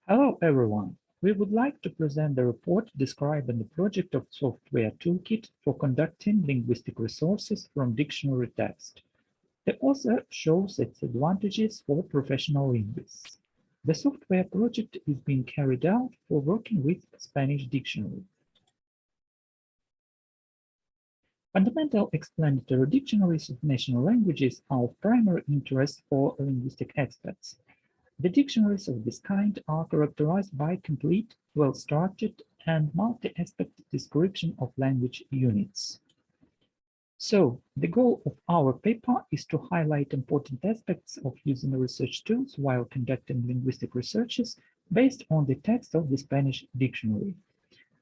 Hello everyone. We would like to present the report describing the project of software toolkit for conducting linguistic resources from dictionary text. The author shows its advantages for professional linguists. The software project is being carried out for working with Spanish dictionary. Fundamental explanatory dictionaries of national languages are of primary interest for linguistic experts. The dictionaries of this kind are characterized by complete, well-structured, and multi-aspect description of language units. So, the goal of our paper is to highlight important aspects of using research tools while conducting linguistic researches based on the text of the Spanish dictionary.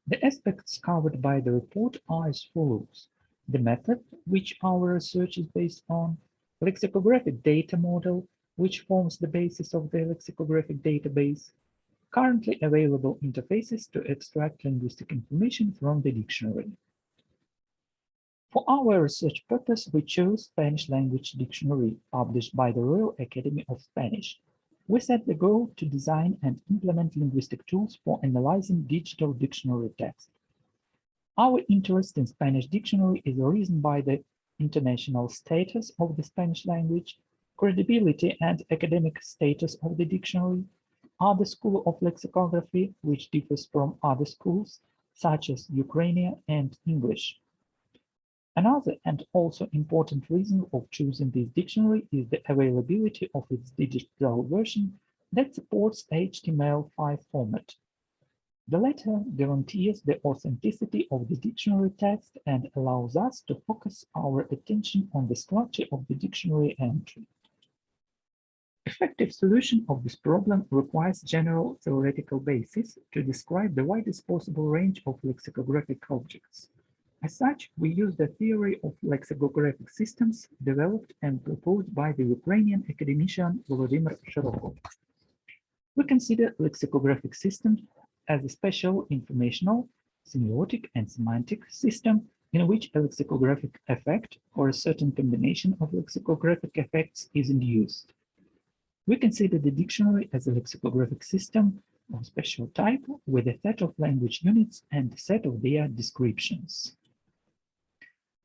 The aspects covered by the report are as follows: the method, which our research is based on; lexicographic data model, which forms the basis of the lexicographic database; currently available interfaces to extract linguistic information from the dictionary. For our research purpose, we chose Spanish Language Dictionary, published by the Royal Academy of Spanish. We set the goal to design and implement linguistic tools for analyzing digital dictionary text. Our interest in Spanish dictionary is reasoned by the international status of the Spanish language, credibility and academic status of the dictionary, other school of lexicography, which differs from other schools, such as Ukrainian and English. Another and also important reason of choosing this dictionary is the availability of its digital version that supports HTML5 format. The latter guarantees the authenticity of the dictionary text and allows us to focus our attention on the structure of the dictionary entry. Effective solution of this problem requires general theoretical basis to describe the widest possible range of lexicographic objects. As such, we use the theory of lexicographic systems developed and proposed by the Ukrainian Academician Volodymyr A. Shyrokov. We consider lexicographic systems as a special informational, semiotic, and semantic system in which a lexicographic effect or a certain combination of lexicographic effects is induced. We consider the dictionary as a lexicographic system of special type with a set of language units and a set of their descriptions.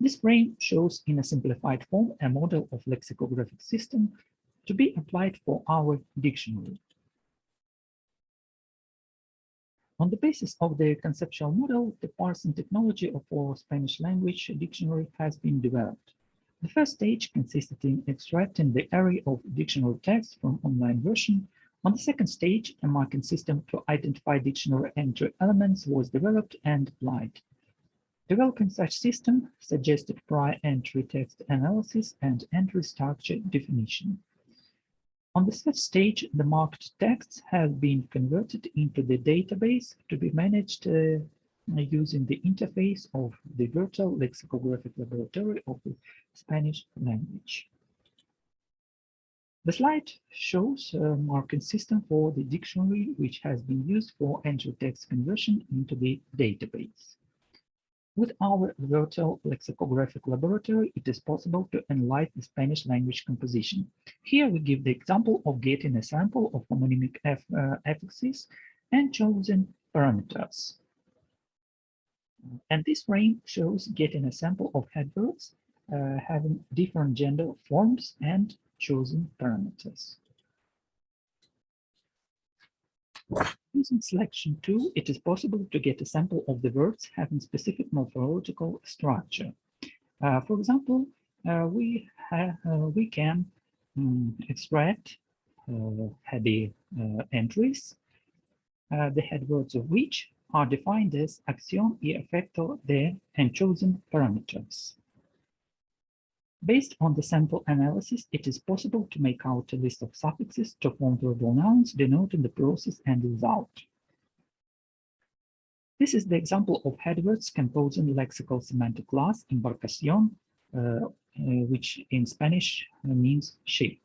This frame shows in a simplified form a model of lexicographic system to be applied for our dictionary. On the basis of the conceptual model, the parsing technology of our Spanish language dictionary has been developed. The first stage consisted in extracting the array of dictionary text from online version. On the second stage, a marking system to identify dictionary entry elements was developed and applied. Developing such system suggested prior entry text analysis and entry structure definition. On the third stage, the marked texts have been converted into the database to be managed using the interface of the virtual lexicographic laboratory of the Spanish language. The slide shows a marking system for the dictionary, which has been used for entry text conversion into the database. With our virtual lexicographic laboratory, it is possible to analyze the Spanish language composition. Here we give the example of getting a sample of homonymic affixes and choosing parameters. And this frame shows getting a sample of headwords having different gender forms and choosing parameters. Using selection tool, it is possible to get a sample of the words having specific morphological structure. For example, we can extract heady entries, the headwords of which are defined as axiom y efecto de and chosen parameters. Based on the sample analysis, it is possible to make out a list of suffixes to form verbal nouns denoting the process and result. This is the example of headwords composing lexical-semantic class embarcación, which in Spanish means ship.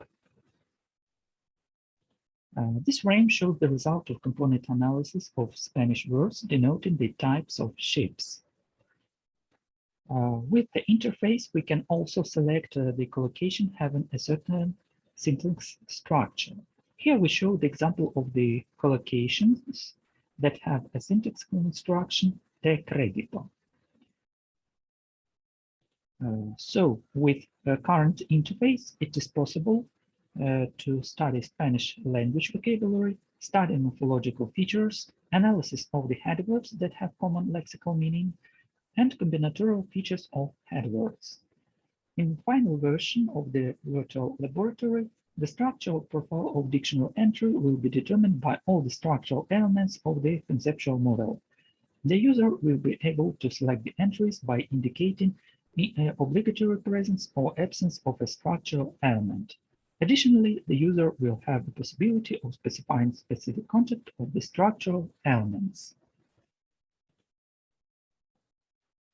This frame shows the result of component analysis of Spanish words denoting the types of ships. With the interface, we can also select the collocation having a certain syntax structure. Here we show the example of the collocations that have a syntax construction te credito. So with the current interface, it is possible to study Spanish language vocabulary, study morphological features, analysis of the headwords that have common lexical meaning, and combinatorial features of headwords. In the final version of the virtual laboratory, the structural profile of dictionary entry will be determined by all the structural elements of the conceptual model. The user will be able to select the entries by indicating the obligatory presence or absence of a structural element. Additionally, the user will have the possibility of specifying specific content of the structural elements.